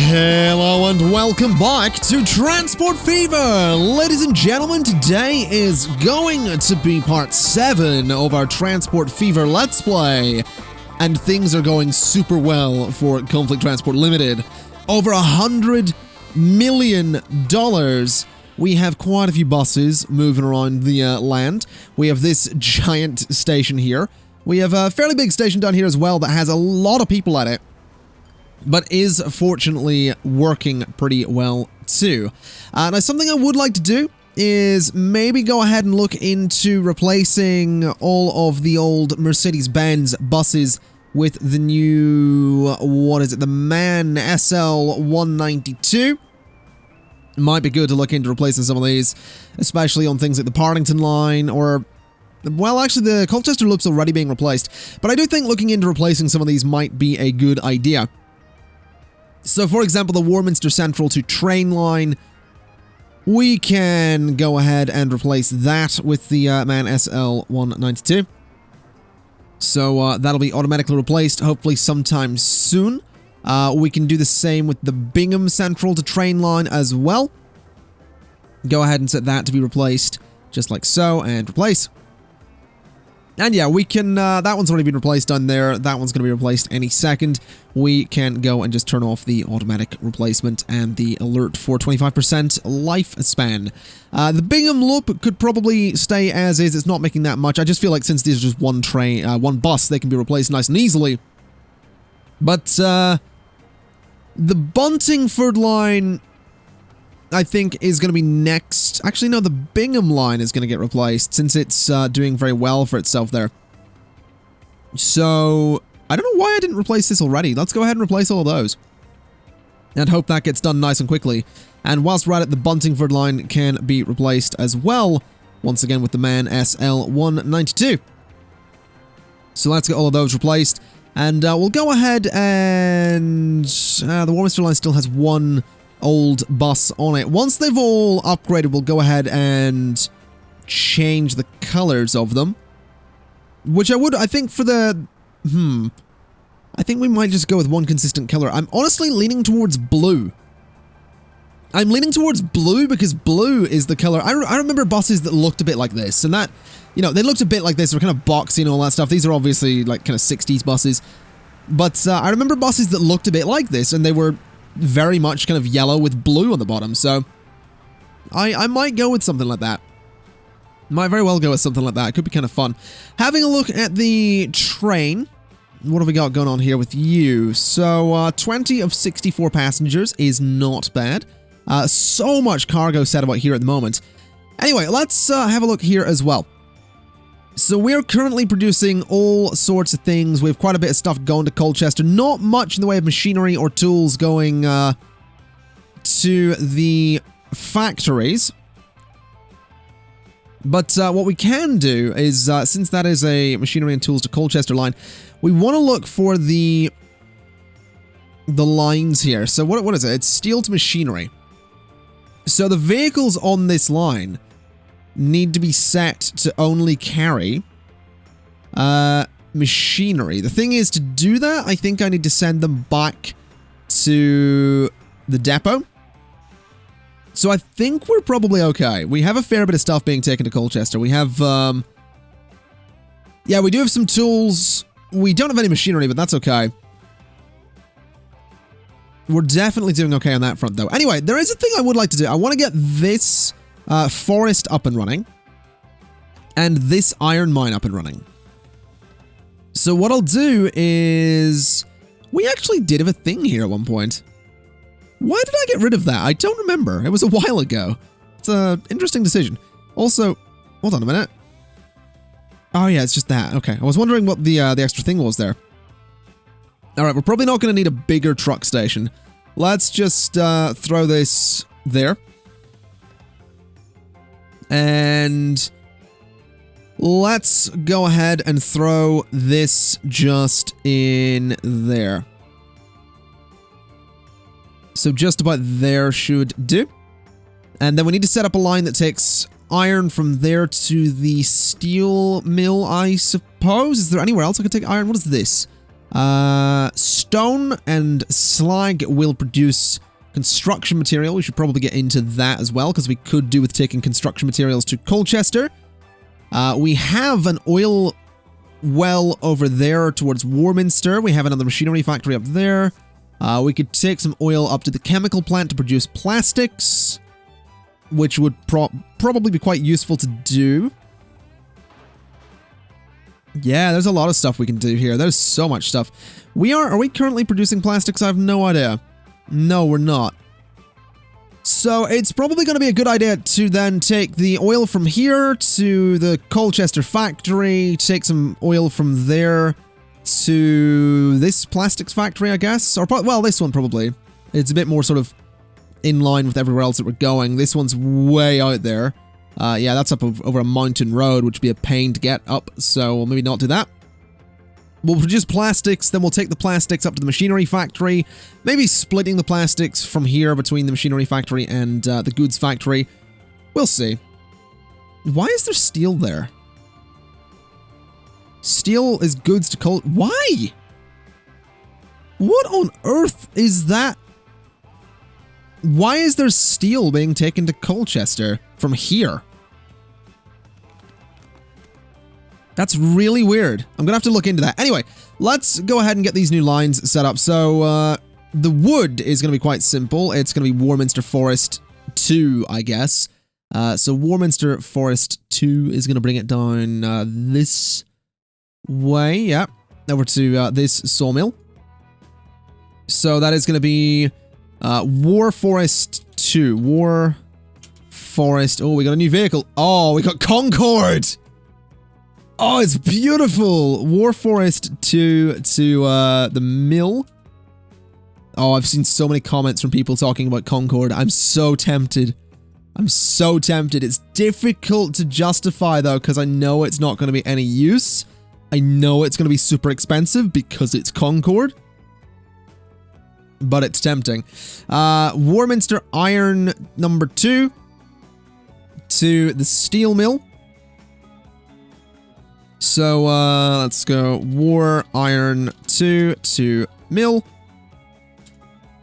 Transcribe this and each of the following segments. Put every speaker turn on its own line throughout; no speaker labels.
Hello and welcome back to Transport Fever! Ladies and gentlemen, today is going to be part 7 of our Transport Fever Let's Play. And things are going super well for Conflict Transport Limited. Over $100 million. We have quite a few buses moving around the land. We have this giant station here. We have a fairly big station down here as well that has a lot of people at it, but is fortunately working pretty well too. Now, something I would like to do is maybe go ahead and look into replacing all of the old Mercedes-Benz buses with the new, the MAN SL192. Might be good to look into replacing some of these, especially on things like the Partington line, or, well, actually the Colchester loop's already being replaced, but I do think looking into replacing some of these might be a good idea. So, for example, the Warminster Central to train line, we can go ahead and replace that with the MAN SL192. So, that'll be automatically replaced, hopefully sometime soon. We can do the same with the Bingham Central to train line as well. Go ahead and set that to be replaced, just like so, and replace. And yeah, we can, that one's already been replaced down there. That one's going to be replaced any second. We can go and just turn off the automatic replacement and the alert for 25% lifespan. The Bingham loop could probably stay as is. It's not making that much. I just feel like since these are just one train, one bus, they can be replaced nice and easily. But, the Buntingford line, I think, is going to be next. Actually, no, the Bingham line is going to get replaced since it's doing very well for itself there. So, I don't know why I didn't replace this already. Let's go ahead and replace all of those. And hope that gets done nice and quickly. And whilst we're at it, the Buntingford line can be replaced as well, once again with the MAN SL192. So let's get all of those replaced. And we'll go ahead and the Warminster line still has one old bus on it. Once they've all upgraded, we'll go ahead and change the colors of them. Which I think for the... I think we might just go with one consistent color. I'm honestly leaning towards blue. I'm leaning towards blue because blue is the color. I remember buses that looked a bit like this, and that... You know, they looked a bit like this. They were kind of boxy and all that stuff. These are obviously like kind of 60s buses. But I remember buses that looked a bit like this, and they were very much kind of yellow with blue on the bottom. So I might go with something like that. Might very well go with something like that. It could be kind of fun. Having a look at the train. What have we got going on here with you? So 20 of 64 passengers is not bad. So much cargo set about here at the moment. Anyway, let's have a look here as well. So we're currently producing all sorts of things. We have quite a bit of stuff going to Colchester. Not much in the way of machinery or tools going to the factories. But what we can do is, since that is a machinery and tools to Colchester line, we want to look for the lines here. So what is it? It's steel to machinery. So the vehicles on this line need to be set to only carry machinery. The thing is, to do that, I think I need to send them back to the depot. So I think we're probably okay. We have a fair bit of stuff being taken to Colchester. We have, yeah, we do have some tools. We don't have any machinery, but that's okay. We're definitely doing okay on that front, though. Anyway, there is a thing I would like to do. I want to get this forest up and running, and this iron mine up and running. So what I'll do is... We actually did have a thing here at one point. Why did I get rid of that? I don't remember. It was a while ago. It's an interesting decision. Also, hold on a minute. Oh yeah, it's just that. Okay, I was wondering what the extra thing was there. Alright, we're probably not going to need a bigger truck station. Let's just throw this there. And let's go ahead and throw this just in there. So just about there should do. And then we need to set up a line that takes iron from there to the steel mill, I suppose. Is there anywhere else I could take iron? What is this? Stone and slag will produce construction material. We should probably get into that as well, because we could do with taking construction materials to Colchester. We have an oil well over there towards Warminster. We have another machinery factory up there. We could take some oil up to the chemical plant to produce plastics, which would probably be quite useful to do. Yeah, there's a lot of stuff we can do here. There's so much stuff. Are we currently producing plastics? I have no idea. No, we're not. So it's probably going to be a good idea to then take the oil from here to the Colchester factory, take some oil from there to this plastics factory, I guess. Or, well, this one probably. It's a bit more sort of in line with everywhere else that we're going. This one's way out there. Yeah, that's up over a mountain road, which would be a pain to get up, so we'll maybe not do that. We'll produce plastics, then we'll take the plastics up to the machinery factory, maybe splitting the plastics from here between the machinery factory and the goods factory. We'll see. Why is there steel there? Steel is goods to Why? What on earth is that? Why is there steel being taken to Colchester from here? That's really weird. I'm gonna have to look into that. Anyway, let's go ahead and get these new lines set up. So, the wood is gonna be quite simple. It's gonna be Warminster Forest 2, I guess. So Warminster Forest 2 is gonna bring it down this way. Yeah, over to this sawmill. So that is gonna be War Forest 2. War Forest. Oh, we got a new vehicle. Oh, we got Concord. Oh, it's beautiful. War Forest 2 to the mill. Oh, I've seen so many comments from people talking about Concord. I'm so tempted. I'm so tempted. It's difficult to justify, though, because I know it's not going to be any use. I know it's going to be super expensive because it's Concord. But it's tempting. Warminster Iron number 2 to the steel mill. So, let's go War Iron 2 to mill.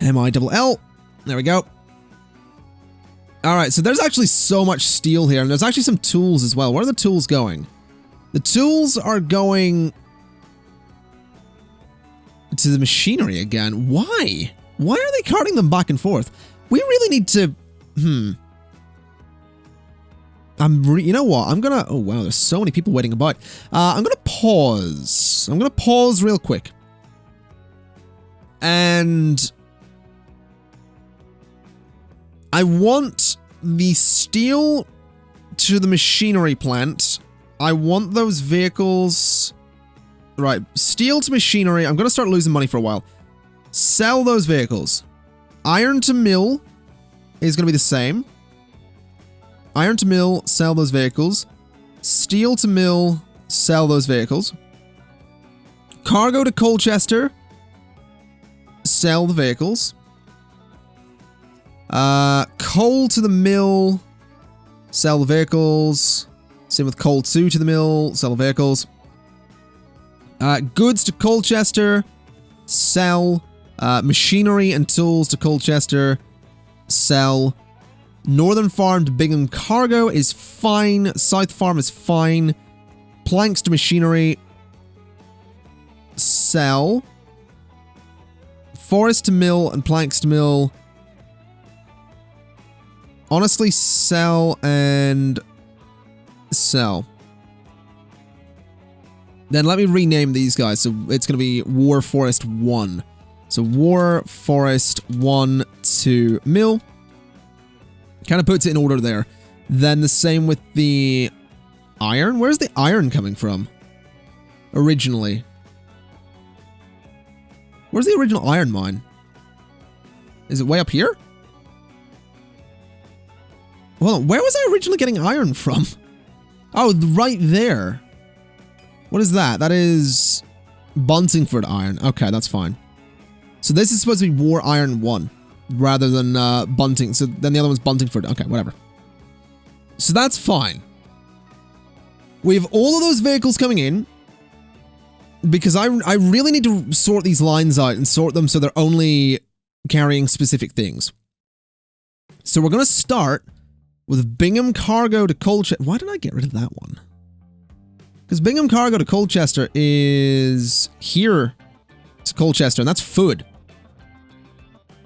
M-I-double-L. There we go. Alright, so there's actually so much steel here, and there's actually some tools as well. Where are the tools going? The tools are going to the machinery again. Why? Why are they carting them back and forth? We really need to... you know what? I'm gonna... Oh, wow, there's so many people waiting about. I'm gonna pause. I'm gonna pause real quick. And... I want the steel to the machinery plant. I want those vehicles... Right, steel to machinery. I'm gonna start losing money for a while. Sell those vehicles. Iron to mill is gonna be the same. Iron to mill, sell those vehicles. Steel to mill, sell those vehicles. Cargo to Colchester, sell the vehicles. Coal to the mill, sell the vehicles. Same with coal 2 to the mill, sell the vehicles. Goods to Colchester, sell. Machinery and tools to Colchester, sell. Northern Farm to Bingham Cargo is fine. South Farm is fine. Planks to machinery, sell. Forest to mill and planks to mill. Honestly, sell and sell. Then let me rename these guys. So it's going to be War Forest 1. So War Forest 1 to mill. Kind of puts it in order there. Then the same with the iron. Where's the iron coming from? Originally. Where's the original iron mine? Is it way up here? Well, where was I originally getting iron from? Oh, right there. What is that? That is Buntingford iron. Okay, that's fine. So this is supposed to be War Iron 1 rather than Bunting. So then the other one's Buntingford. Okay, whatever. So that's fine. We have all of those vehicles coming in. because I really need to sort these lines out and sort them so they're only carrying specific things. So we're going to start with Bingham Cargo to Colchester. Why did I get rid of that one? Because Bingham Cargo to Colchester is here to Colchester, and that's food.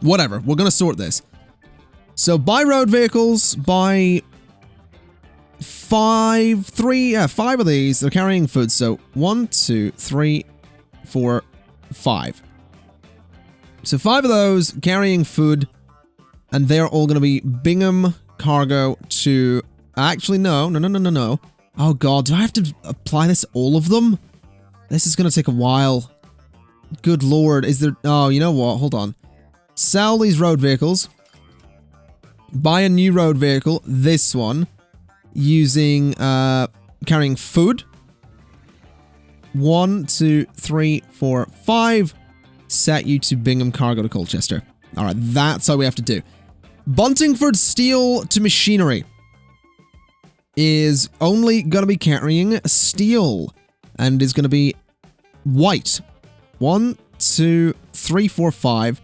Whatever, we're going to sort this. So buy road vehicles, buy five of these. They're carrying food. So 1, 2, 3, 4, 5. So 5 of those carrying food, and they're all going to be Bingham Cargo to... Actually, no. Oh god, do I have to apply this to all of them? This is going to take a while. Good lord, is there... Oh, you know what? Hold on. Sell these road vehicles. Buy a new road vehicle, this one, using, carrying food. 1, 2, 3, 4, 5. Set you to Bingham Cargo to Colchester. Alright, that's how we have to do. Buntingford Steel to Machinery is only going to be carrying steel and is going to be white. 1, 2, 3, 4, 5,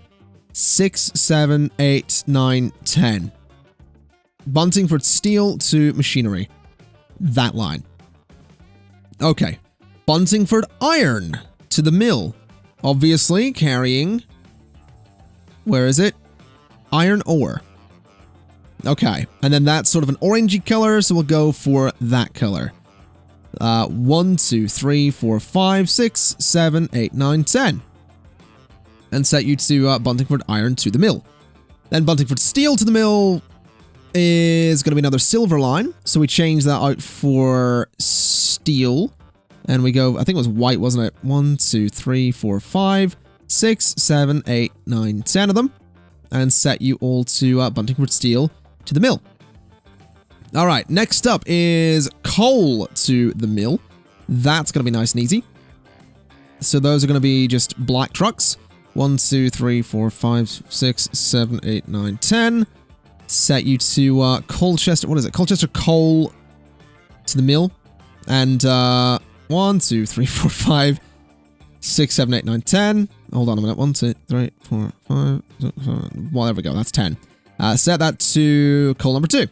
6, 7, 8, 9, 10. Buntingford Steel to Machinery. That line. Okay. Buntingford Iron to the mill. Obviously carrying... Where is it? Iron ore. Okay. And then that's sort of an orangey color, so we'll go for that color. 1, 2, 3, 4, 5, 6, 7, 8, 9, 10. And set you to Buntingford Iron to the mill. Then Buntingford Steel to the mill is going to be another silver line. So we change that out for steel. And we go, I think it was white, wasn't it? 1, 2, 3, 4, 5, 6, 7, 8, 9, 10 of them. And set you all to Buntingford Steel to the mill. Alright, next up is coal to the mill. That's going to be nice and easy. So those are going to be just black trucks. 1, 2, 3, 4, 5, 6, 7, 8, 9, 10. Set you to Colchester. What is it? Colchester coal to the mill. And 1, 2, 3, 4, 5, 6, 7, 8, 9, 10. Hold on a minute. 1, 2, 3, 4, 5, 6, 7. Well, there we go. That's 10. Set that to coal number 2.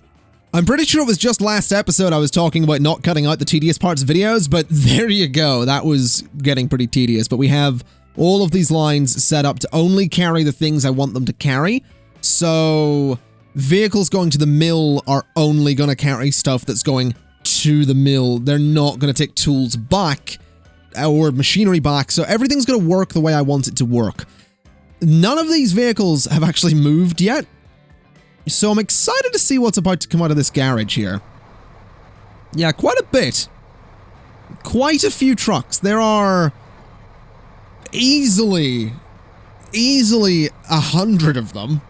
I'm pretty sure it was just last episode I was talking about not cutting out the tedious parts of videos, but there you go. That was getting pretty tedious. But we have all of these lines set up to only carry the things I want them to carry. So vehicles going to the mill are only going to carry stuff that's going to the mill. They're not going to take tools back or machinery back. So everything's going to work the way I want it to work. None of these vehicles have actually moved yet. So I'm excited to see what's about to come out of this garage here. Yeah, quite a bit. Quite a few trucks. There are easily 100 of them.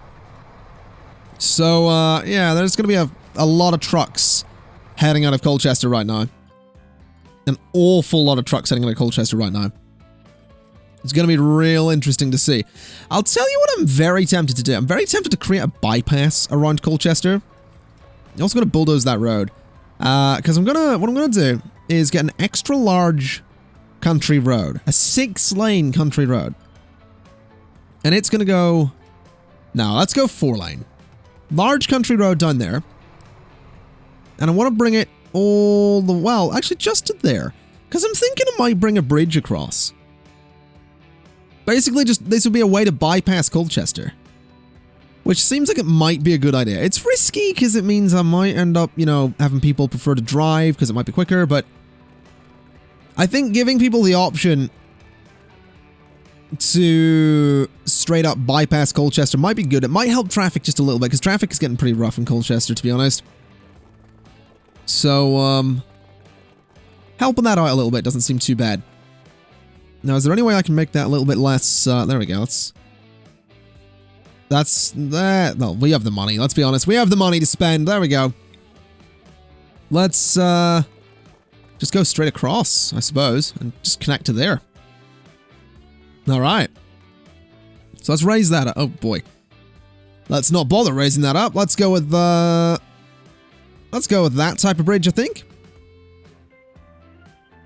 So, yeah, there's going to be a lot of trucks heading out of Colchester right now. An awful lot of trucks heading out of Colchester right now. It's going to be real interesting to see. I'll tell you what I'm very tempted to do. I'm very tempted to create a bypass around Colchester. I'm also going to bulldoze that road. Because what I'm going to do is get an extra large country road. A 6-lane country road. And it's going to go... No, let's go 4-lane. Large country road down there. And I want to bring it all the... Well, actually just to there. Because I'm thinking I might bring a bridge across. Basically, just this would be a way to bypass Colchester. Which seems like it might be a good idea. It's risky because it means I might end up, you know, having people prefer to drive because it might be quicker, but I think giving people the option to straight up bypass Colchester might be good. It might help traffic just a little bit because traffic is getting pretty rough in Colchester, to be honest. So, helping that out a little bit doesn't seem too bad. Now, is there any way I can make that a little bit less? There we go. That's that. No, we have the money. Let's be honest. We have the money to spend. There we go. Let's just go straight across, I suppose, and just connect to there. All right. So let's raise that up. Oh boy. Let's not bother raising that up. Let's go with that type of bridge, I think.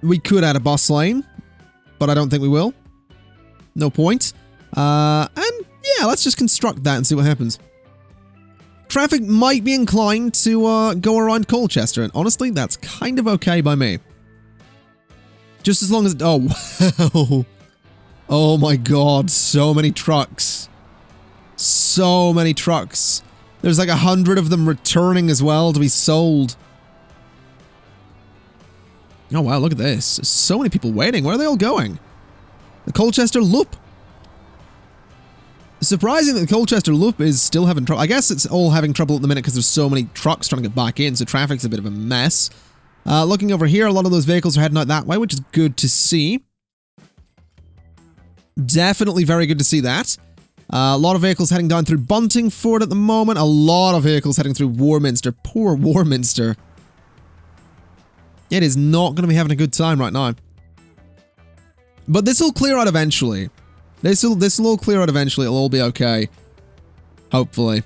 We could add a bus lane. but I don't think we will. No point. And yeah, let's just construct that and see what happens. Traffic might be inclined to go around Colchester, and honestly, that's kind of okay by me. Just as long as... Oh, wow. Oh my god, so many trucks. So many trucks. There's like 100 of them returning as well to be sold. Oh wow, look at this. So many people waiting. Where are they all going? The Colchester Loop. Surprising that the Colchester Loop is still having trouble. I guess it's all having trouble at the minute because there's so many trucks trying to get back in, so traffic's a bit of a mess. Looking over here, a lot of those vehicles are heading out that way, which is good to see. Definitely very good to see that. A lot of vehicles heading down through Buntingford at the moment. A lot of vehicles heading through Warminster. Poor Warminster. It is not going to be having a good time right now. But this will clear out eventually. This will all clear out eventually. It'll all be okay. Hopefully.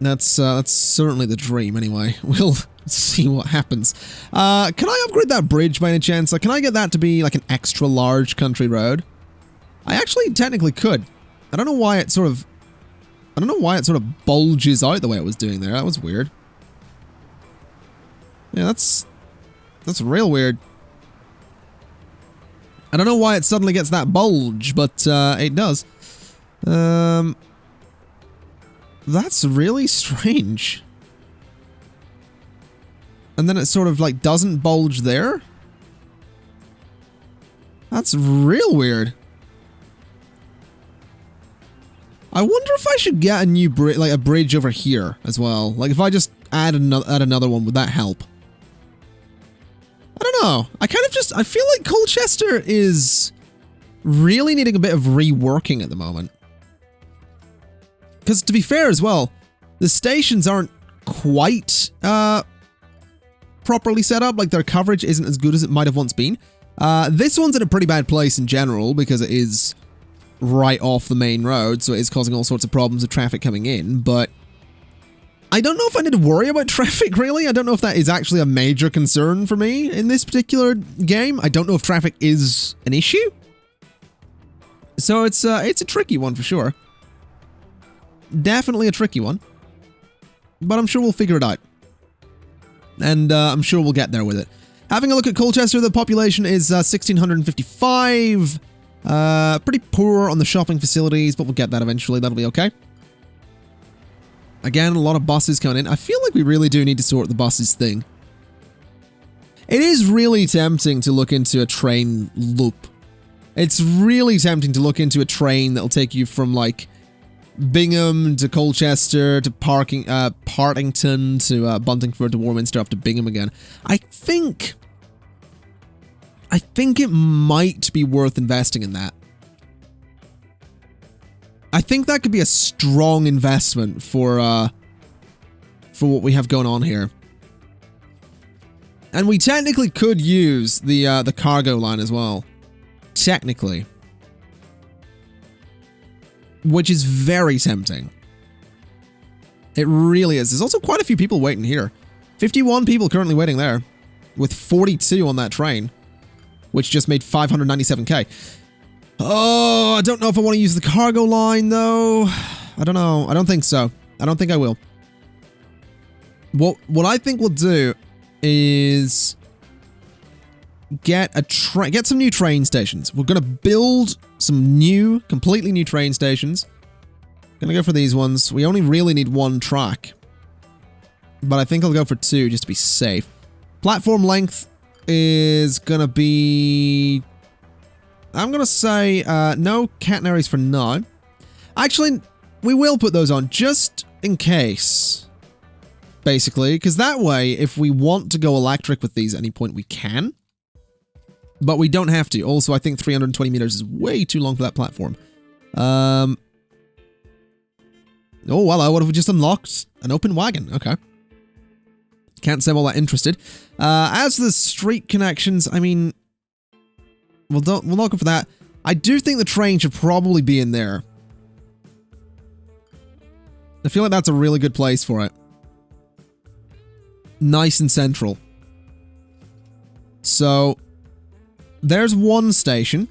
That's certainly the dream anyway. We'll see what happens. Can I upgrade that bridge by any chance? Like, can I get that to be like an extra large country road? I actually technically could. I don't know why it sort of bulges out the way it was doing there. That was weird. Yeah, that's real weird. I don't know why it suddenly gets that bulge, but it does. That's really strange. And then it sort of like doesn't bulge there. That's real weird. I wonder if I should get a new bridge, like a bridge over here as well. Like if I just add another one, would that help? I don't know. I feel like Colchester is really needing a bit of reworking at the moment. Because to be fair as well, the stations aren't quite properly set up. Like their coverage isn't as good as it might have once been. This one's in a pretty bad place in general because it is right off the main road, so it is causing all sorts of problems with traffic coming in, but I don't know if I need to worry about traffic, really. I don't know if that is actually a major concern for me in this particular game. I don't know if traffic is an issue. So it's a tricky one for sure. Definitely a tricky one. But I'm sure we'll figure it out. And I'm sure we'll get there with it. Having a look at Colchester, the population is 1,655. Pretty poor on the shopping facilities, but we'll get that eventually. That'll be okay. Again, a lot of buses coming in. I feel like we really do need to sort the buses thing. It is really tempting to look into a train loop. It's really tempting to look into a train that'll take you from, like, Bingham to Colchester to Partington to Buntingford to Warminster up to Bingham again. I think it might be worth investing in that. I think that could be a strong investment for what we have going on here. And we technically could use the cargo line as well. Technically. Which is very tempting. It really is. There's also quite a few people waiting here. 51 people currently waiting there. With 42 on that train. Which just made 597k. Oh, I don't know if I want to use the cargo line, though. I don't know. I don't think so. I don't think I will. What I think we'll do is get some new train stations. We're going to build some new, completely new train stations. Going to go for these ones. We only really need one track. But I think I'll go for two just to be safe. Platform length is going to be... I'm going to say no catenaries for now. Actually, we will put those on just in case. Basically, because that way, if we want to go electric with these at any point, we can. But we don't have to. Also, I think 320 meters is way too long for that platform. Oh, hello. What if we just unlocked an open wagon? Okay. Can't say I'm all that interested. As for the street connections, I mean... We'll not go for that. I do think the train should probably be in there. I feel like that's a really good place for it. Nice and central. So, there's one station.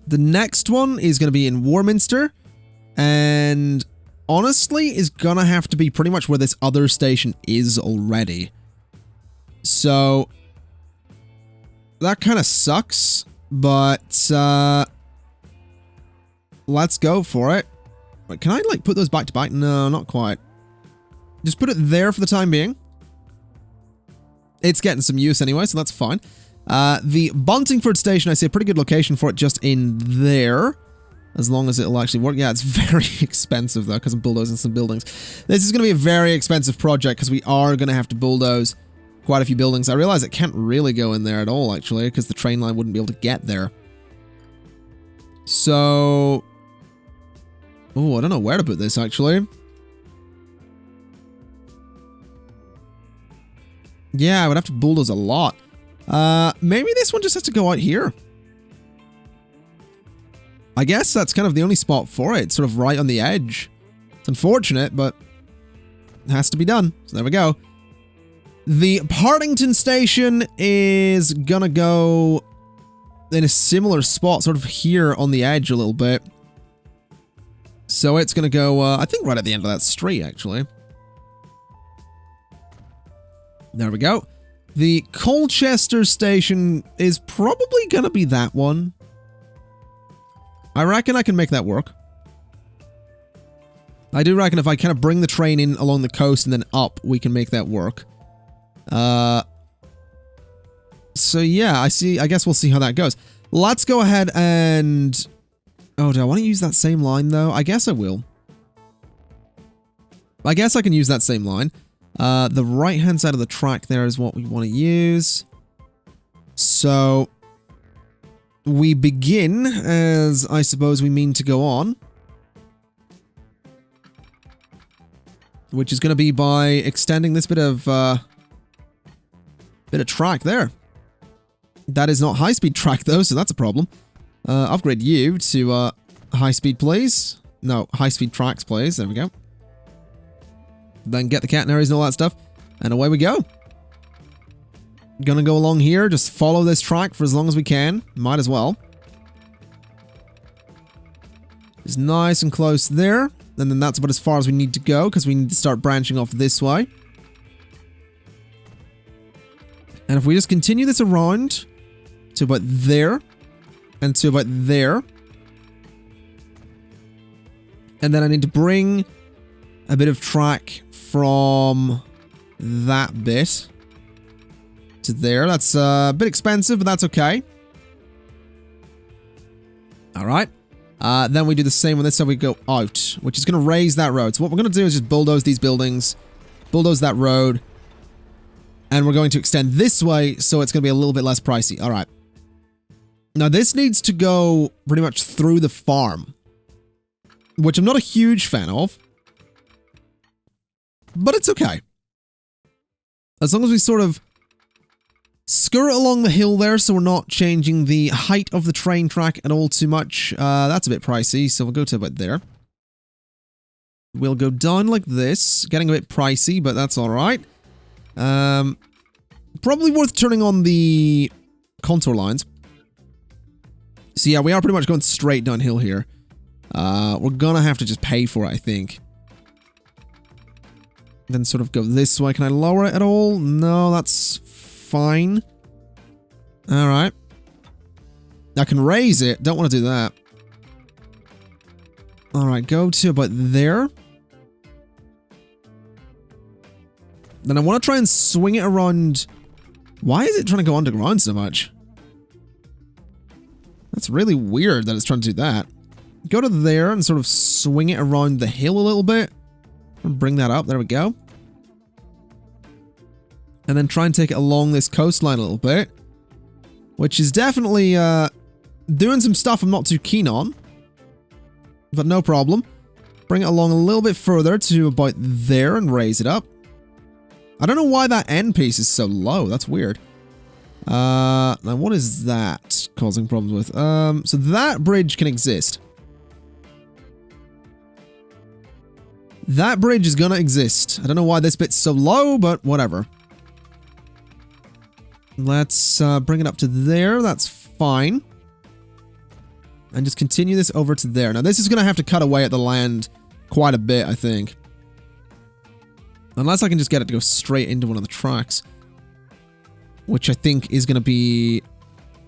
The next one is going to be in Warminster, and honestly is going to have to be pretty much where this other station is already. So that kind of sucks, but let's go for it. Wait, can I like put those back to back? No, not quite. Just put it there for the time being. It's getting some use anyway, so that's fine. The Buntingford station, I see a pretty good location for it just in there. As long as it'll actually work. Yeah, it's very expensive though, because I'm bulldozing some buildings. This is going to be a very expensive project, because we are going to have to bulldoze quite a few buildings. I realize it can't really go in there at all, actually, because the train line wouldn't be able to get there. So... oh, I don't know where to put this, actually. Yeah, I would have to bulldoze a lot. Maybe this one just has to go out here. I guess that's kind of the only spot for it. It's sort of right on the edge. It's unfortunate, but it has to be done. So there we go. The Partington station is gonna go in a similar spot, sort of here on the edge a little bit. So it's gonna go, I think right at the end of that street, actually. There we go. The Colchester station is probably gonna be that one. I reckon I can make that work. I do reckon if I kind of bring the train in along the coast and then up, we can make that work. So yeah, I guess we'll see how that goes. Let's go ahead and... oh, do I want to use that same line though? I guess I will. I guess I can use that same line. The right-hand side of the track there is what we want to use. So... we begin, as I suppose we mean to go on. Which is going to be by extending this bit of track there. That is not high-speed track, though, so that's a problem. Upgrade you to high-speed, please. No, high-speed tracks, please. There we go. Then get the catenaries and all that stuff. And away we go. Gonna go along here, just follow this track for as long as we can. Might as well. It's nice and close there. And then that's about as far as we need to go, because we need to start branching off this way. And if we just continue this around to about there, and to about there. And then I need to bring a bit of track from that bit to there. That's a bit expensive, but that's okay. Alright. Then we do the same on this side. We go out, which is going to raise that road. So what we're going to do is just bulldoze these buildings, bulldoze that road, and we're going to extend this way, so it's going to be a little bit less pricey. Alright. Now this needs to go pretty much through the farm, which I'm not a huge fan of, but it's okay. As long as we sort of skirt along the hill there, so we're not changing the height of the train track at all too much. That's a bit pricey, so we'll go to about there. We'll go down like this. Getting a bit pricey, but that's alright. Probably worth turning on the contour lines. So yeah, we are pretty much going straight downhill here. We're gonna have to just pay for it, I think. Then sort of go this way. Can I lower it at all? No, that's fine. Alright. I can raise it. Don't want to do that. Alright, go to about there. Then I want to try and swing it around. Why is it trying to go underground so much? That's really weird that it's trying to do that. Go to there and sort of swing it around the hill a little bit. And bring that up. There we go. And then try and take it along this coastline a little bit. Which is definitely doing some stuff I'm not too keen on. But no problem. Bring it along a little bit further to about there and raise it up. I don't know why that end piece is so low. That's weird. Now what is that causing problems with? So that bridge can exist. That bridge is gonna exist. I don't know why this bit's so low, but whatever. Let's bring it up to there. That's fine. And just continue this over to there. Now, this is going to have to cut away at the land quite a bit, I think. Unless I can just get it to go straight into one of the tracks. Which I think is going to be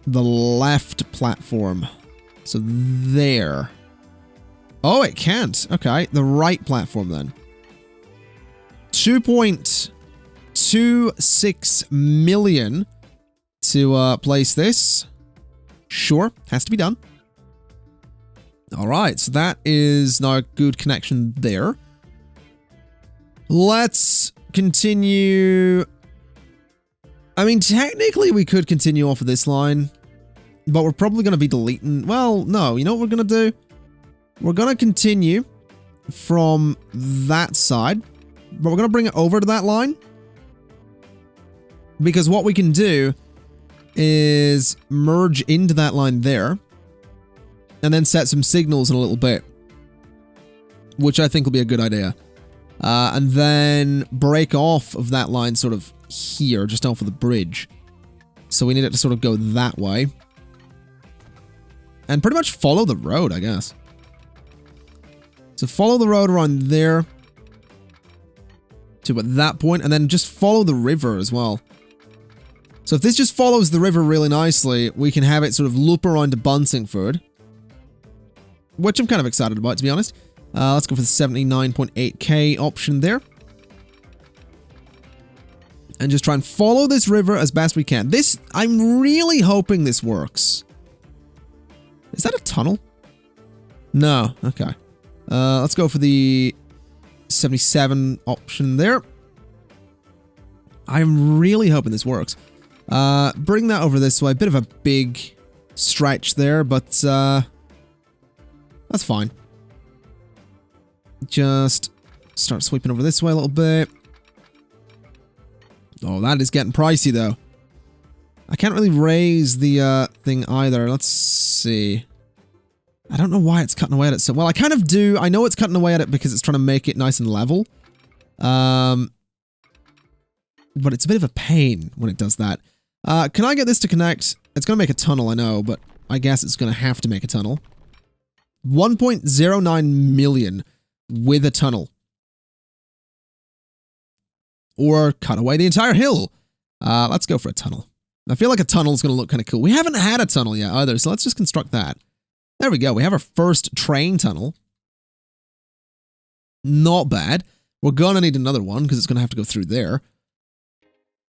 the left platform. So there. Oh, it can't. Okay, the right platform then. 2.26 million to place this. Sure, has to be done. All right, so that is now a good connection there. Let's continue. I mean, technically we could continue off of this line, but we're probably going to be deleting. Well, no, you know what we're going to do? We're going to continue from that side, but we're going to bring it over to that line. Because what we can do is merge into that line there, and then set some signals in a little bit, which I think will be a good idea. And then break off of that line sort of here, just off of the bridge. So we need it to sort of go that way. And pretty much follow the road, I guess. So follow the road around there to at that point, and then just follow the river as well. So if this just follows the river really nicely, we can have it sort of loop around to Buntingford, which I'm kind of excited about, to be honest. Let's go for the 79.8k option there. And just try and follow this river as best we can. This, I'm really hoping this works. Is that a tunnel? No, okay. Let's go for the 77 option there. I'm really hoping this works. Bring that over this way. Bit of a big stretch there, but that's fine. Just start sweeping over this way a little bit. Oh, that is getting pricey, though. I can't really raise the thing either. Let's see. I don't know why it's cutting away at it so well. I kind of do. I know it's cutting away at it because it's trying to make it nice and level. But it's a bit of a pain when it does that. Can I get this to connect? It's going to make a tunnel, I know, but I guess it's going to have to make a tunnel. 1.09 million with a tunnel. Or cut away the entire hill. Let's go for a tunnel. I feel like a tunnel is going to look kind of cool. We haven't had a tunnel yet either, so let's just construct that. There we go. We have our first train tunnel. Not bad. We're going to need another one because it's going to have to go through there.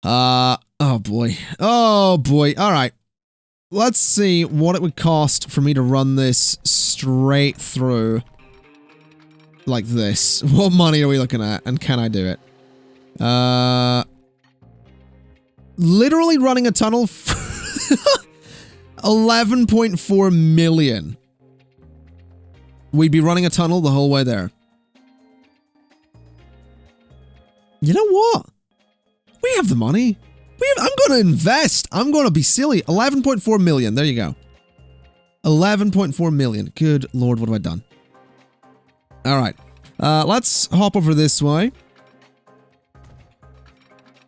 Oh boy. Oh boy. All right. Let's see what it would cost for me to run this straight through like this. What money are we looking at? And can I do it? Literally running a tunnel for 11.4 million. We'd be running a tunnel the whole way there. You know what? We have the money. I'm going to invest. I'm going to be silly. 11.4 million. There you go. 11.4 million. Good Lord, what have I done? All right. Let's hop over this way.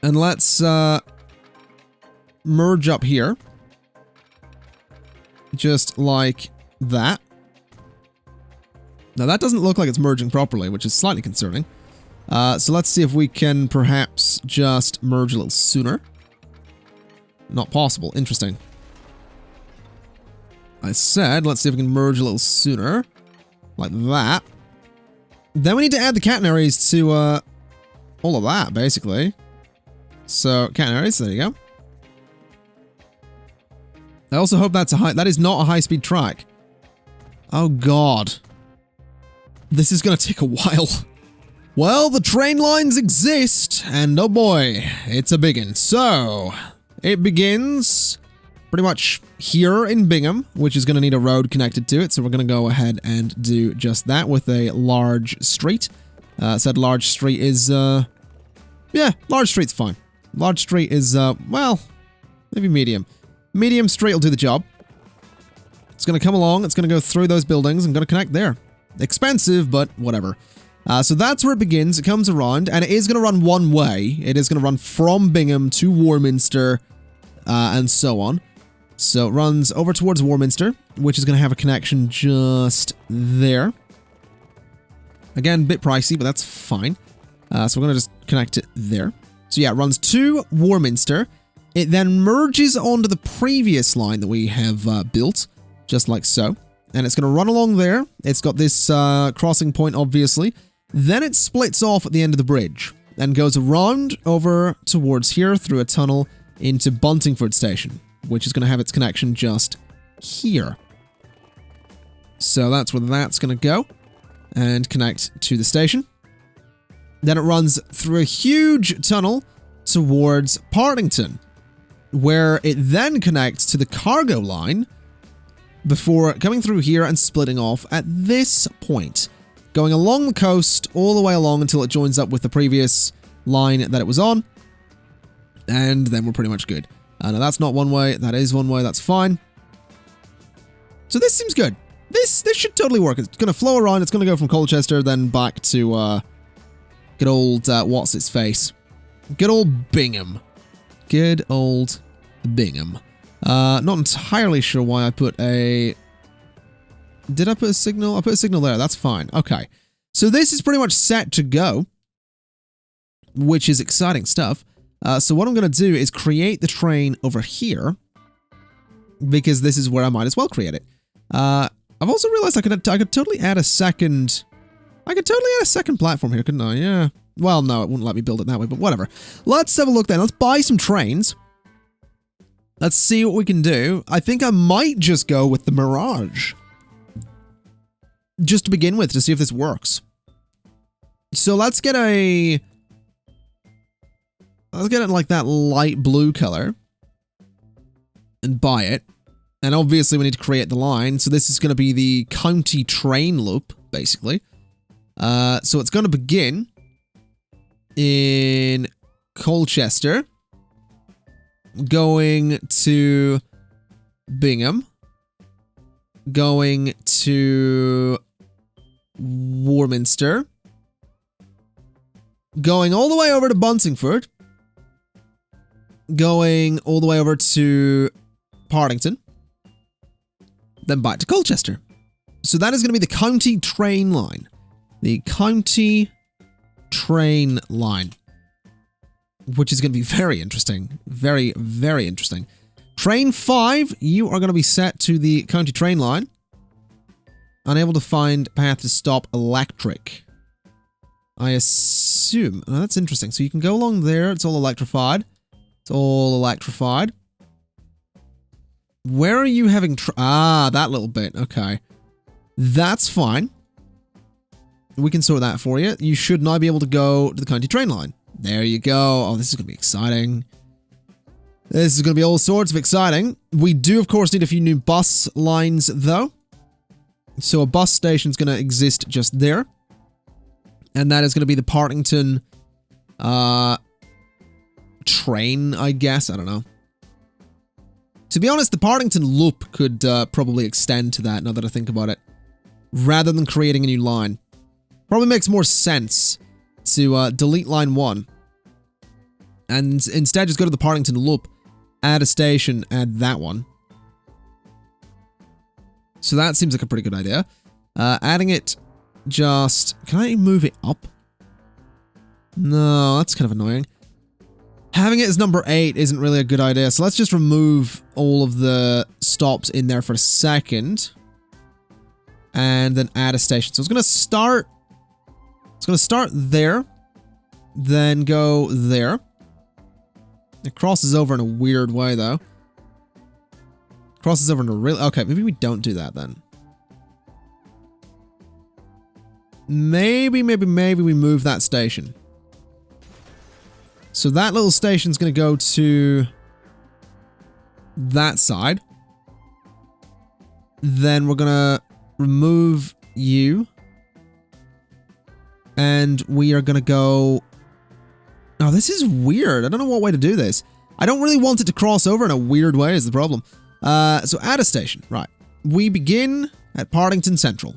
And let's merge up here. Just like that. Now that doesn't look like it's merging properly, which is slightly concerning. So let's see if we can perhaps just merge a little sooner. Not possible. Interesting. I said, let's see if we can merge a little sooner. Like that. Then we need to add the catenaries to all of that, basically. So, catenaries, there you go. I also hope that's that is not a high-speed track. Oh god. This is gonna take a while. Well, the train lines exist, and oh boy, it's a biggin. So, it begins pretty much here in Bingham, which is going to need a road connected to it, so we're going to go ahead and do just that with a large street. Said large street is, yeah, large street's fine. Large street is, well, maybe medium. Medium street will do the job. It's going to come along, it's going to go through those buildings, and going to connect there. Expensive, but whatever. So that's where it begins. It comes around, and it is going to run one way. It is going to run from Bingham to Warminster, and so on. So it runs over towards Warminster, which is going to have a connection just there. Again, a bit pricey, but that's fine. So we're going to just connect it there. So yeah, it runs to Warminster. It then merges onto the previous line that we have built, just like so. And it's going to run along there. It's got this crossing point, obviously. Then it splits off at the end of the bridge and goes around over towards here through a tunnel into Buntingford Station, which is going to have its connection just here. So that's where that's going to go and connect to the station. Then it runs through a huge tunnel towards Partington, where it then connects to the cargo line before coming through here and splitting off at this point, going along the coast all the way along until it joins up with the previous line that it was on, and then we're pretty much good. Now that's not one way, that is one way, that's fine. So this seems good. This should totally work. It's going to flow around, it's going to go from Colchester, then back to good old, what's its face? Good old Bingham. Good old Bingham. Not entirely sure why I put a... Did I put a signal? I put a signal there. That's fine. Okay. So this is pretty much set to go, which is exciting stuff. So what I'm going to do is create the train over here, because this is where I might as well create it. I've also realized I could totally add a second... I could totally add a second platform here, couldn't I? Yeah. Well, no, it wouldn't let me build it that way, but whatever. Let's have a look then. Let's buy some trains. Let's see what we can do. I think I might just go with the Mirage. Just to begin with, to see if this works. So let's get a... Let's get it like that light blue color. And buy it. And obviously we need to create the line. So this is going to be the county train loop, basically. So it's going to begin in Colchester, going to Bingham, going to Warminster, going all the way over to Buntingford, going all the way over to Partington, then back to Colchester. So that is going to be the county train line. The county train line, which is going to be very interesting. Very, very interesting. Train 5, you are going to be set to the county train line. Unable to find path to stop electric. I assume. Oh, that's interesting. So you can go along there. It's all electrified. It's all electrified. Where are you having... that little bit. Okay. That's fine. We can sort that for you. You should now be able to go to the county train line. There you go. Oh, this is going to be exciting. This is going to be all sorts of exciting. We do, of course, need a few new bus lines, though. So a bus station is going to exist just there. And that is going to be the Partington train, I guess. I don't know. To be honest, the Partington loop could probably extend to that, now that I think about it. Rather than creating a new line. Probably makes more sense to delete line 1. And instead just go to the Partington loop, add a station, add that one. So that seems like a pretty good idea. Adding it just... Can I move it up? No, that's kind of annoying. Having it as number 8 isn't really a good idea, so let's just remove all of the stops in there for a second. And then add a station. So it's going to start... It's going to start there. Then go there. It crosses over in a weird way, though. Crosses over in a real... Okay, maybe we don't do that, then. Maybe we move that station. So that little station's going to go to that side. Then we're going to remove you. And we are going to go... Oh, this is weird. I don't know what way to do this. I don't really want it to cross over in a weird way is the problem. So add a station. Right. We begin at Partington Central.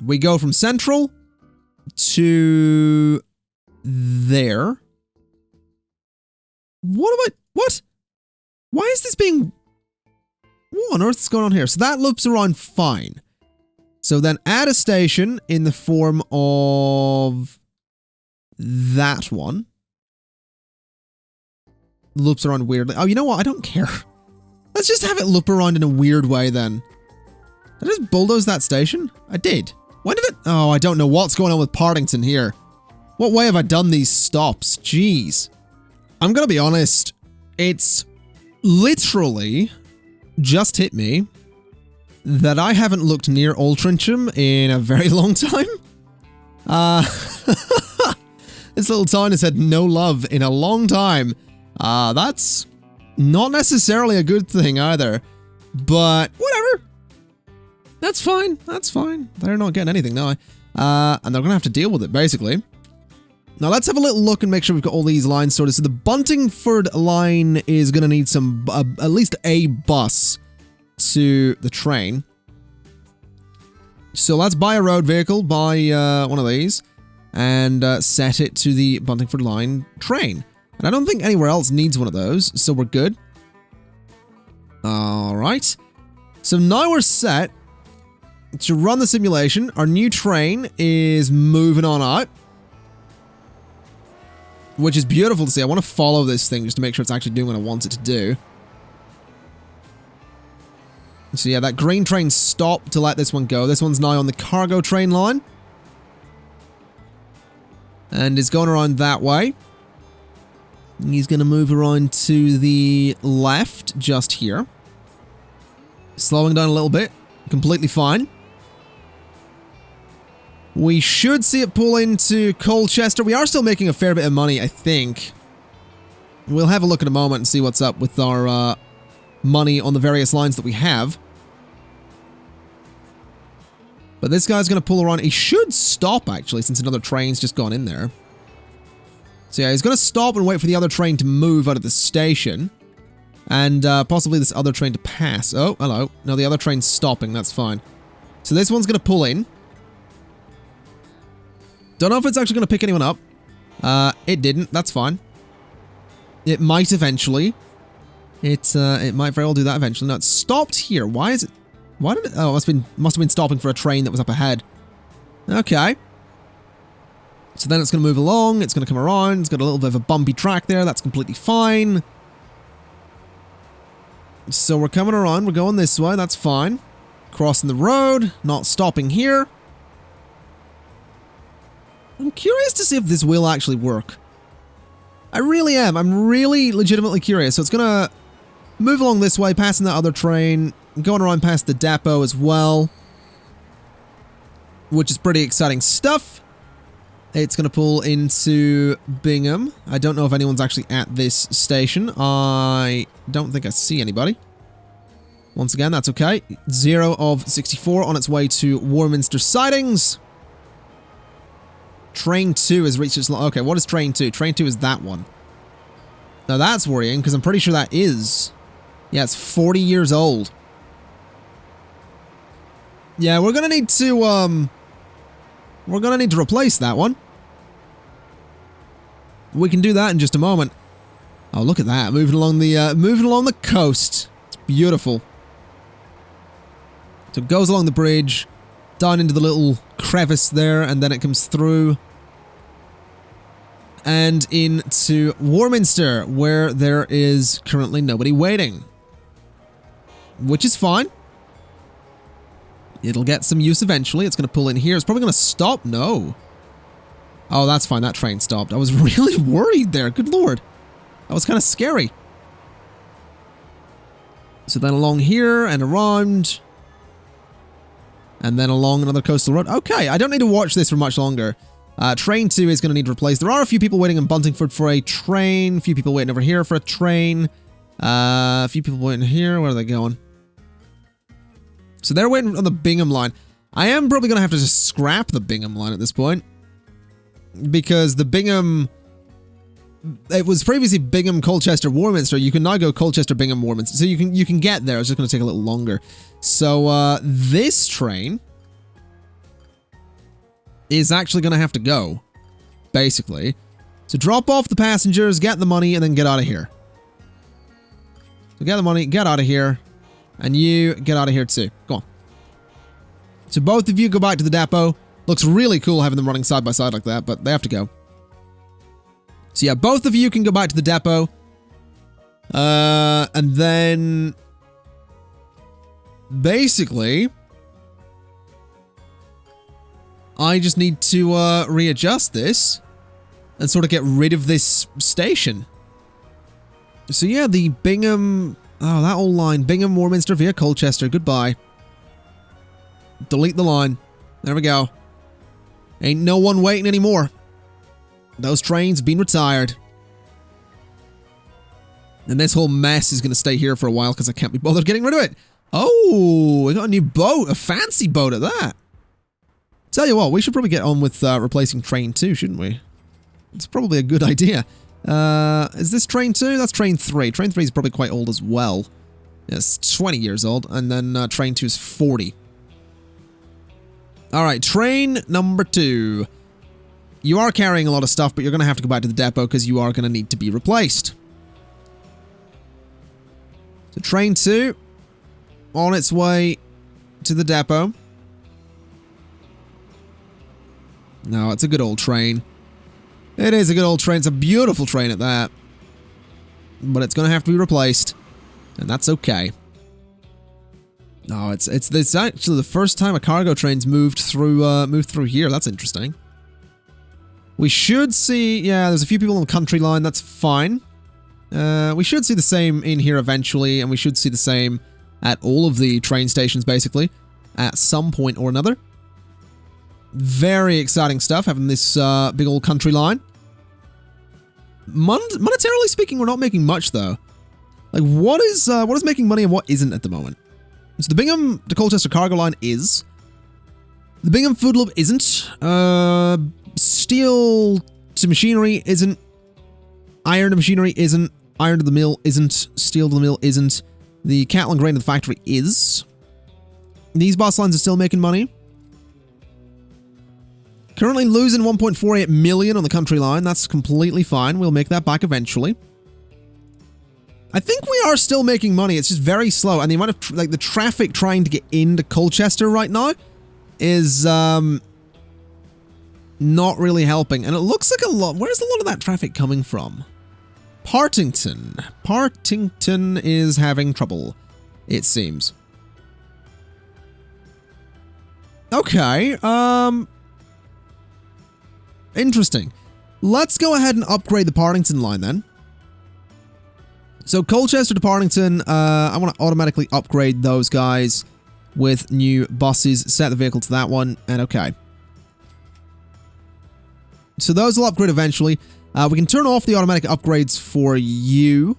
We go from Central to... there. What am I... What? Why is this being... What on earth is going on here? So that loops around fine. So then add a station in the form of that one. Loops around weirdly. Oh, you know what? I don't care. Let's just have it loop around in a weird way then. Did I just bulldoze that station? I did. When did it? Oh, I don't know what's going on with Partington here. What way have I done these stops? Jeez. I'm gonna be honest. It's literally just hit me that I haven't looked near Altrincham in a very long time. This little town has had no love in a long time. That's not necessarily a good thing either, but whatever. That's fine. That's fine. They're not getting anything now. And they're gonna have to deal with it, basically. Now let's have a little look and make sure we've got all these lines sorted. So the Buntingford line is gonna need some, at least a bus to the train. So let's buy a road vehicle, buy one of these, and set it to the Buntingford line train. And I don't think anywhere else needs one of those, so we're good. Alright. So now we're set to run the simulation. Our new train is moving on out, which is beautiful to see. I want to follow this thing just to make sure it's actually doing what I want it to do. So yeah, that green train stopped to let this one go. This one's now on the cargo train line. And is going around that way. And he's going to move around to the left just here. Slowing down a little bit. Completely fine. We should see it pull into Colchester. We are still making a fair bit of money, I think. We'll have a look in a moment and see what's up with our money on the various lines that we have. But this guy's going to pull around. He should stop, actually, since another train's just gone in there. So yeah, he's going to stop and wait for the other train to move out of the station. And possibly this other train to pass. Oh, hello. No, the other train's stopping. That's fine. So this one's going to pull in. Don't know if it's actually going to pick anyone up. It didn't. That's fine. It might eventually. It might very well do that eventually. No, it stopped here. Why is it... Why did it... Oh, it must have been stopping for a train that was up ahead. Okay. So then it's going to move along. It's going to come around. It's got a little bit of a bumpy track there. That's completely fine. So we're coming around. We're going this way. That's fine. Crossing the road. Not stopping here. I'm curious to see if this will actually work. I really am. I'm really legitimately curious. So it's going to move along this way, passing that other train, going around past the depot as well, which is pretty exciting stuff. It's going to pull into Bingham. I don't know if anyone's actually at this station. I don't think I see anybody. Once again, that's okay. 0 of 64 on its way to Warminster sidings. Train 2 has reached its... Okay, what is Train 2? Train 2 is that one. Now that's worrying, because I'm pretty sure that is... Yeah, it's 40 years old. Yeah, we're gonna need to, we're gonna need to replace that one. We can do that in just a moment. Oh, look at that. Moving along the coast. It's beautiful. So it goes along the bridge, down into the little crevice there, and then it comes through and into Warminster, where there is currently nobody waiting. Which is fine. It'll get some use eventually. It's going to pull in here. It's probably going to stop. No. Oh, that's fine. That train stopped. I was really worried there. Good lord. That was kind of scary. So then along here and around. And then along another coastal road. Okay, I don't need to watch this for much longer. Train 2 is going to need replaced. There are a few people waiting in Buntingford for a train. A few people waiting over here for a train. A few people waiting here. Where are they going? So they're waiting on the Bingham line. I am probably going to have to just scrap the Bingham line at this point. Because the Bingham... It was previously Bingham, Colchester, Warminster. You can now go Colchester, Bingham, Warminster. So you can get there. It's just going to take a little longer. So this train is actually going to have to go. Basically. So drop off the passengers, get the money, and then get out of here. So get the money, get out of here. And you get out of here too. Go on. So both of you go back to the depot. Looks really cool having them running side by side like that, but they have to go. So yeah, both of you can go back to the depot. And then... basically... I just need to readjust this. And sort of get rid of this station. So yeah, the Bingham... oh, that old line. Bingham, Warminster via Colchester. Goodbye. Delete the line. There we go. Ain't no one waiting anymore. Those trains have been retired. And this whole mess is going to stay here for a while because I can't be bothered getting rid of it. Oh, we got a new boat. A fancy boat at that. Tell you what, we should probably get on with replacing train 2, shouldn't we? It's probably a good idea. Is this train 2? That's train 3. Train 3 is probably quite old as well. It's 20 years old. And then train 2 is 40. Alright, train number 2. You are carrying a lot of stuff, but you're going to have to go back to the depot because you are going to need to be replaced. So train 2, on its way to the depot. No, it's a good old train. It is a good old train. It's a beautiful train at that. But it's going to have to be replaced. And that's okay. No, it's actually the first time a cargo train's moved through here. That's interesting. We should see, yeah, there's a few people on the country line. That's fine. We should see the same in here eventually, and we should see the same at all of the train stations, basically, at some point or another. Very exciting stuff, having this big old country line. Monetarily speaking, we're not making much, though. Like, what is making money and what isn't at the moment? So the Bingham to Colchester cargo line is. The Bingham food loop isn't. Steel to machinery isn't. Iron to machinery isn't. Iron to the mill isn't. Steel to the mill isn't. The cattle and grain to the factory is. These bus lines are still making money. Currently losing 1.48 million on the country line. That's completely fine. We'll make that back eventually. I think we are still making money. It's just very slow. And the amount of, the traffic trying to get into Colchester right now is, not really helping. And it looks like a lot. Where's a lot of that traffic coming from? Partington. Partington is having trouble, it seems. Okay, interesting. Let's go ahead and upgrade the Partington line then. So Colchester to Partington, I want to automatically upgrade those guys with new buses. Set the vehicle to that one, and okay. So those will upgrade eventually. We can turn off the automatic upgrades for you,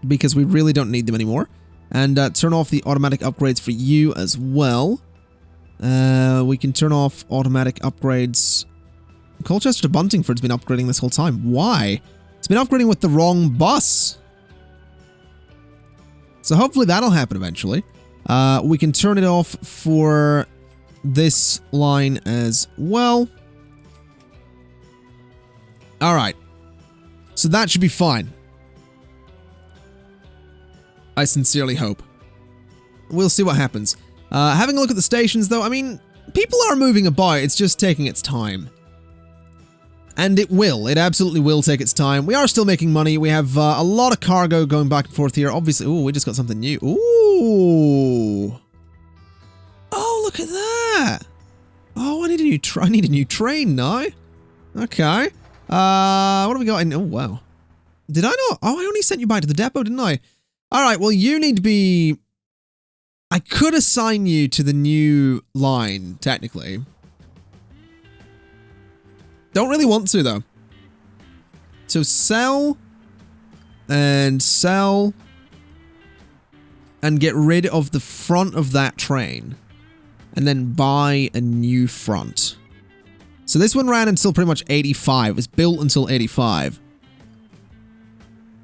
because we really don't need them anymore. And turn off the automatic upgrades for you as well. We can turn off automatic upgrades. Colchester to Buntingford's been upgrading this whole time. Why? It's been upgrading with the wrong bus. So hopefully that'll happen eventually. We can turn it off for this line as well. Alright. So that should be fine. I sincerely hope. We'll see what happens. Having a look at the stations though, I mean, people are moving about, it's just taking its time. And it will. It absolutely will take its time. We are still making money. We have a lot of cargo going back and forth here. Obviously, ooh, we just got something new. Ooh. Oh, look at that. Oh, I need a new train now. Okay. What have we got in? Oh, wow. Did I not? Oh, I only sent you back to the depot, didn't I? All right, well, you need to be... I could assign you to the new line, technically. Don't really want to, though. So sell and sell and get rid of the front of that train and then buy a new front. So this one ran until pretty much 85. It was built until 85.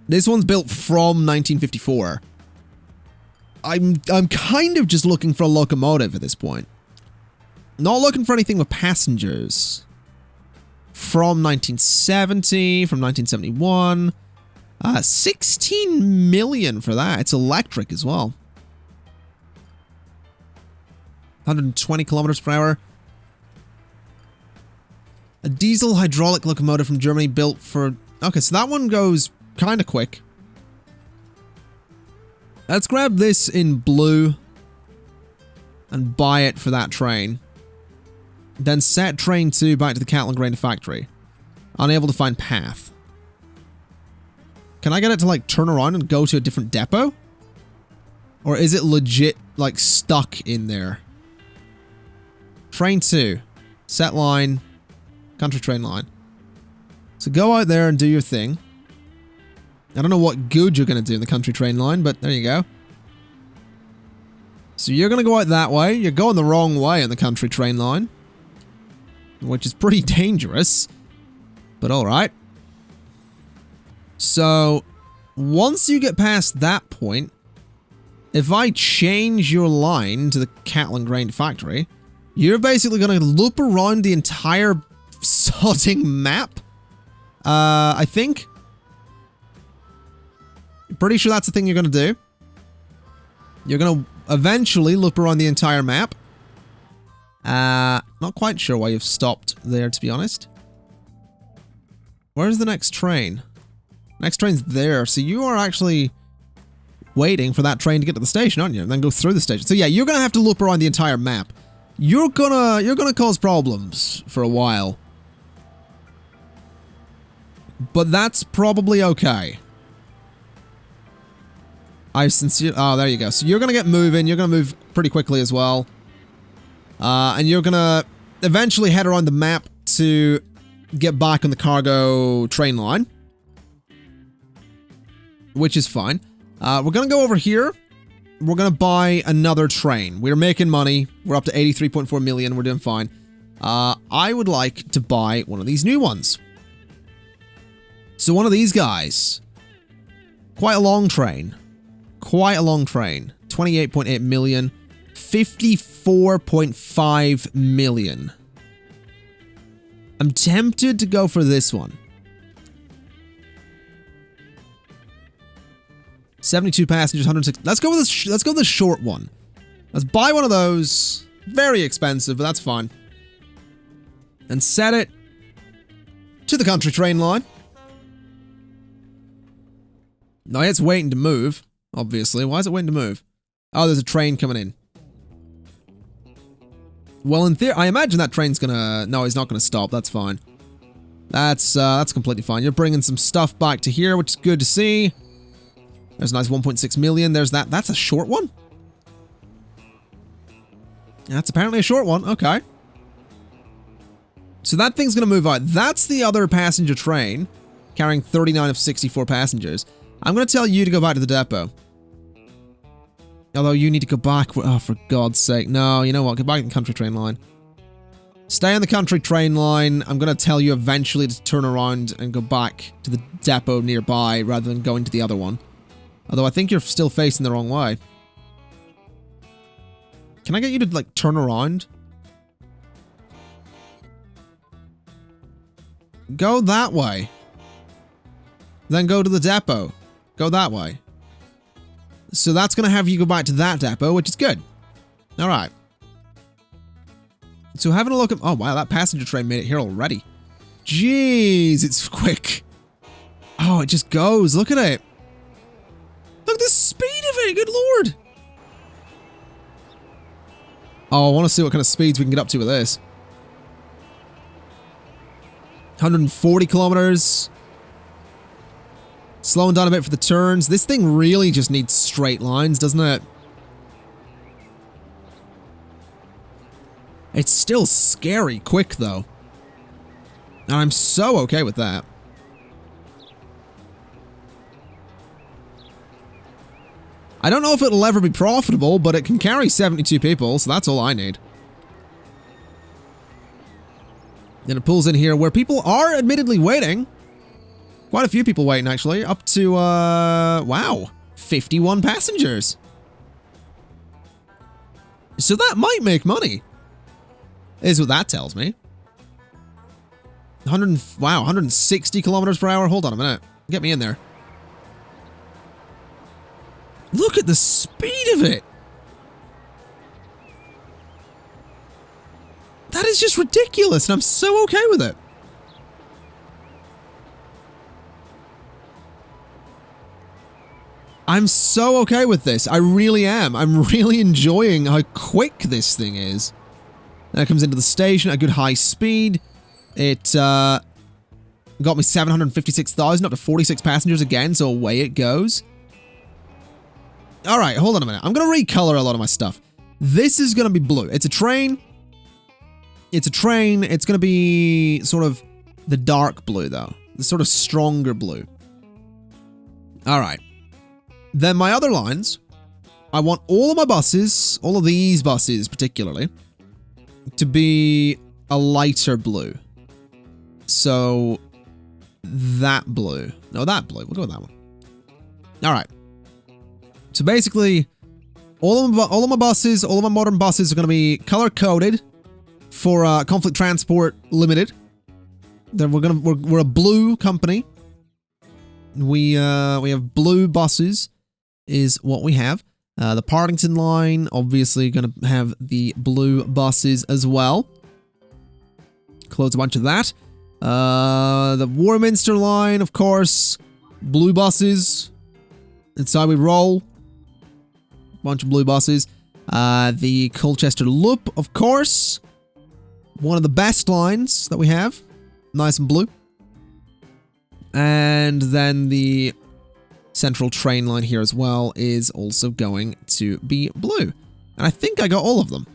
This one's built from 1954. I'm kind of just looking for a locomotive at this point. Not looking for anything with passengers. From 1970, from 1971. 16 million for that. It's electric as well. 120 kilometers per hour. A diesel hydraulic locomotive from Germany built for... Okay, so that one goes kind of quick. Let's grab this in blue and buy it for that train. Then set train 2 back to the cattle and grain factory. Unable to find path. Can I get it to, like, turn around and go to a different depot? Or is it legit, like, stuck in there? Train 2. Set line. Country train line. So go out there and do your thing. I don't know what good you're going to do in the country train line, but there you go. So you're going to go out that way. You're going the wrong way in the country train line. Which is pretty dangerous. But alright. So, once you get past that point, if I change your line to the cattle and grain factory, you're basically going to loop around the entire sodding map. I think. Pretty sure that's the thing you're going to do. You're going to eventually loop around the entire map. Not quite sure why you've stopped there, to be honest. Where's the next train? Next train's there, so you are actually waiting for that train to get to the station, aren't you? And then go through the station. So yeah, you're gonna have to loop around the entire map. You're gonna cause problems for a while. But that's probably okay. Oh, there you go. So you're gonna get moving. You're gonna move pretty quickly as well. And you're gonna eventually head around the map to get back on the cargo train line. Which is fine. We're gonna go over here. We're gonna buy another train. We're making money. We're up to 83.4 million. We're doing fine. I would like to buy one of these new ones. So one of these guys. Quite a long train. Quite a long train. 28.8 million. 54.5 million. I'm tempted to go for this one. 72 passengers, 106. Let's go with this. Let's go with the short one. Let's buy one of those. Very expensive, but that's fine. And set it to the country train line. No, it's waiting to move. Obviously, why is it waiting to move? Oh, there's a train coming in. Well, in theory, I imagine that train's gonna... No, he's not gonna stop. That's fine. That's completely fine. You're bringing some stuff back to here, which is good to see. There's a nice 1.6 million. There's that. That's a short one? That's apparently a short one. Okay. So that thing's gonna move out. That's the other passenger train, carrying 39 of 64 passengers. I'm gonna tell you to go back to the depot. Although you need to go back. Oh, for God's sake. No, you know what? Go back to the country train line. Stay on the country train line. I'm going to tell you eventually to turn around and go back to the depot nearby rather than going to the other one. Although I think you're still facing the wrong way. Can I get you to, like, turn around? Go that way. Then go to the depot. Go that way. So that's going to have you go back to that depot, which is good. Alright. So having a look at... Oh, wow, that passenger train made it here already. Jeez, it's quick. Oh, it just goes. Look at it. Look at the speed of it. Good lord. Oh, I want to see what kind of speeds we can get up to with this. 140 kilometers. Slowing down a bit for the turns. This thing really just needs straight lines, doesn't it? It's still scary quick, though. And I'm so okay with that. I don't know if it'll ever be profitable, but it can carry 72 people, so that's all I need. Then it pulls in here where people are admittedly waiting. Quite a few people waiting, actually. Up to, wow, 51 passengers. So that might make money. Is what that tells me. 160 kilometers per hour. Hold on a minute. Get me in there. Look at the speed of it. That is just ridiculous, and I'm so okay with it. I'm so okay with this. I really am. I'm really enjoying how quick this thing is. Then it comes into the station at a good high speed. It got me 756,000 up to 46 passengers again, so away it goes. Alright, hold on a minute. I'm going to recolor a lot of my stuff. This is going to be blue. It's a train. It's a train. It's going to be sort of the dark blue, though. The sort of stronger blue. Alright. Then my other lines, I want all of my buses, all of these buses particularly, to be a lighter blue. So, that blue. No, that blue. We'll go with that one. Alright. So basically, all of my buses, all of my modern buses are going to be color-coded for Conflict Transport Limited. Then we're a blue company. We have blue buses. Is what we have. The Partington line, obviously going to have the blue buses as well. Close a bunch of that. The Warminster line, of course. Blue buses. That's how we roll. Bunch of blue buses. The Colchester Loop, of course. One of the best lines that we have. Nice and blue. And then the Central train line here as well is also going to be blue. And I think I got all of them.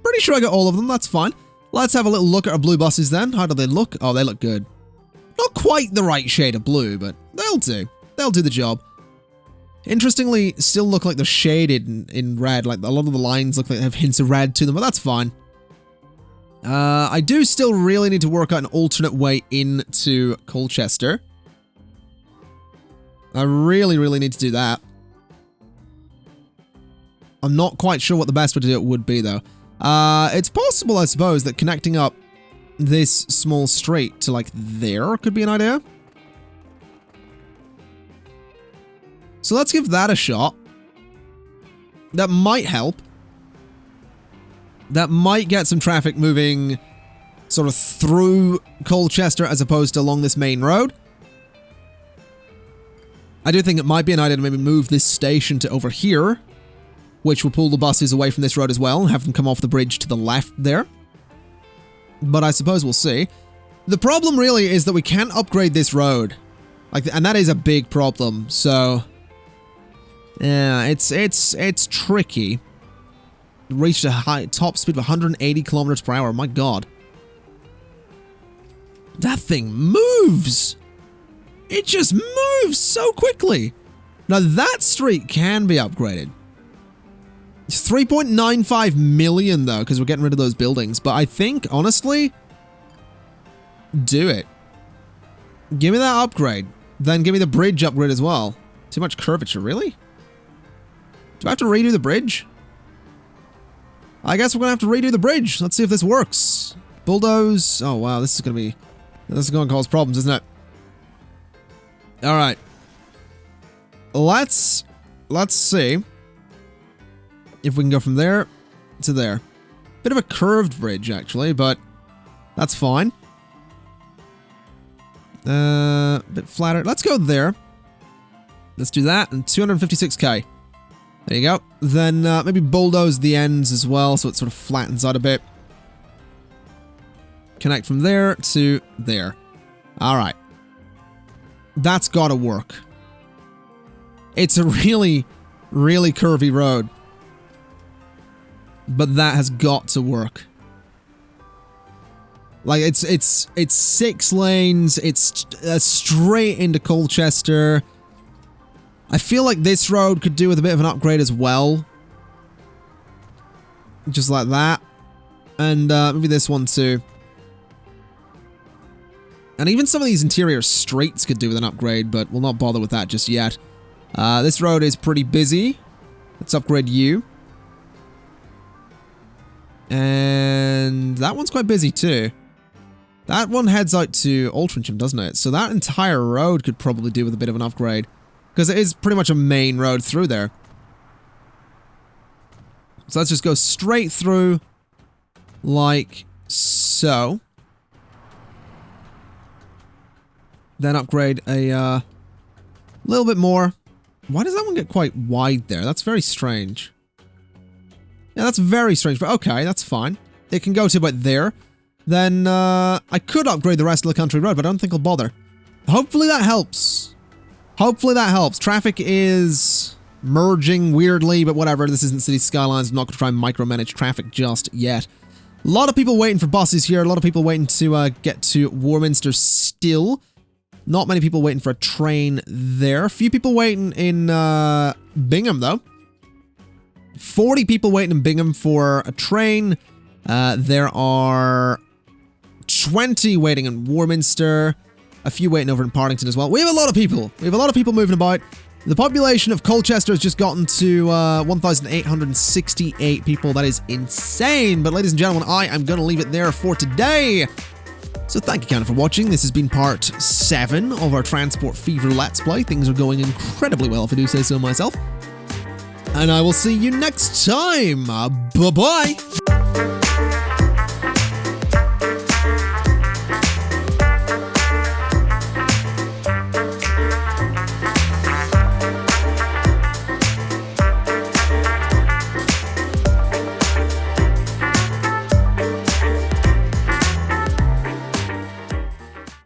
Pretty sure I got all of them, that's fine. Let's have a little look at our blue buses then. How do they look? Oh, they look good. Not quite the right shade of blue, but they'll do. They'll do the job. Interestingly, still look like they're shaded in red. Like a lot of the lines look like they have hints of red to them, but that's fine. I do still really need to work out an alternate way into Colchester. I really, really need to do that. I'm not quite sure what the best way to do it would be, though. It's possible, I suppose, that connecting up this small street to, like, there could be an idea. So let's give that a shot. That might help. That might get some traffic moving sort of through Colchester as opposed to along this main road. I do think it might be an idea to maybe move this station to over here, which will pull the buses away from this road as well and have them come off the bridge to the left there. But I suppose we'll see. The problem really is that we can't upgrade this road. And that is a big problem, so yeah, it's tricky. Reached a top speed of 180 kilometers per hour. My god. That thing moves! It just moves so quickly. Now that street can be upgraded. It's 3.95 million though, because we're getting rid of those buildings. But I think, honestly, do it. Give me that upgrade. Then give me the bridge upgrade as well. Too much curvature, really? Do I have to redo the bridge? I guess we're gonna have to redo the bridge. Let's see if this works. Bulldoze. Oh wow, this is gonna cause problems, isn't it? Alright. Let's see if we can go from there to there. Bit of a curved bridge, actually, but that's fine. A bit flatter. Let's go there. Let's do that, and 256k. There you go. Then maybe bulldoze the ends as well, so it sort of flattens out a bit. Connect from there to there. Alright. That's gotta work. It's a really, really curvy road. But that has got to work. Like, it's 6 lanes, it's straight into Colchester. I feel like this road could do with a bit of an upgrade as well. Just like that. And maybe this one too. And even some of these interior streets could do with an upgrade, but we'll not bother with that just yet. This road is pretty busy. Let's upgrade you. And that one's quite busy too. That one heads out to Altrincham, doesn't it? So that entire road could probably do with a bit of an upgrade. because it is pretty much a main road through there. So let's just go straight through like so. Then upgrade a little bit more. Why does that one get quite wide there? That's very strange. Yeah, that's very strange, but okay, that's fine. It can go to about there. Then I could upgrade the rest of the country road, but I don't think I'll bother. Hopefully that helps. Hopefully that helps. Traffic is merging weirdly, but whatever. This isn't City Skylines. I'm not going to try and micromanage traffic just yet. A lot of people waiting for buses here. A lot of people waiting to get to Warminster still. Not many people waiting for a train there. A few people waiting in Bingham, though. 40 people waiting in Bingham for a train. There are 20 waiting in Warminster. A few waiting over in Partington as well. We have a lot of people. We have a lot of people moving about. The population of Colchester has just gotten to 1,868 people. That is insane. But ladies and gentlemen, I am going to leave it there for today. So thank you, Counter, for watching. This has been part 7 of our Transport Fever Let's Play. Things are going incredibly well, if I do say so myself. And I will see you next time. Bye-bye.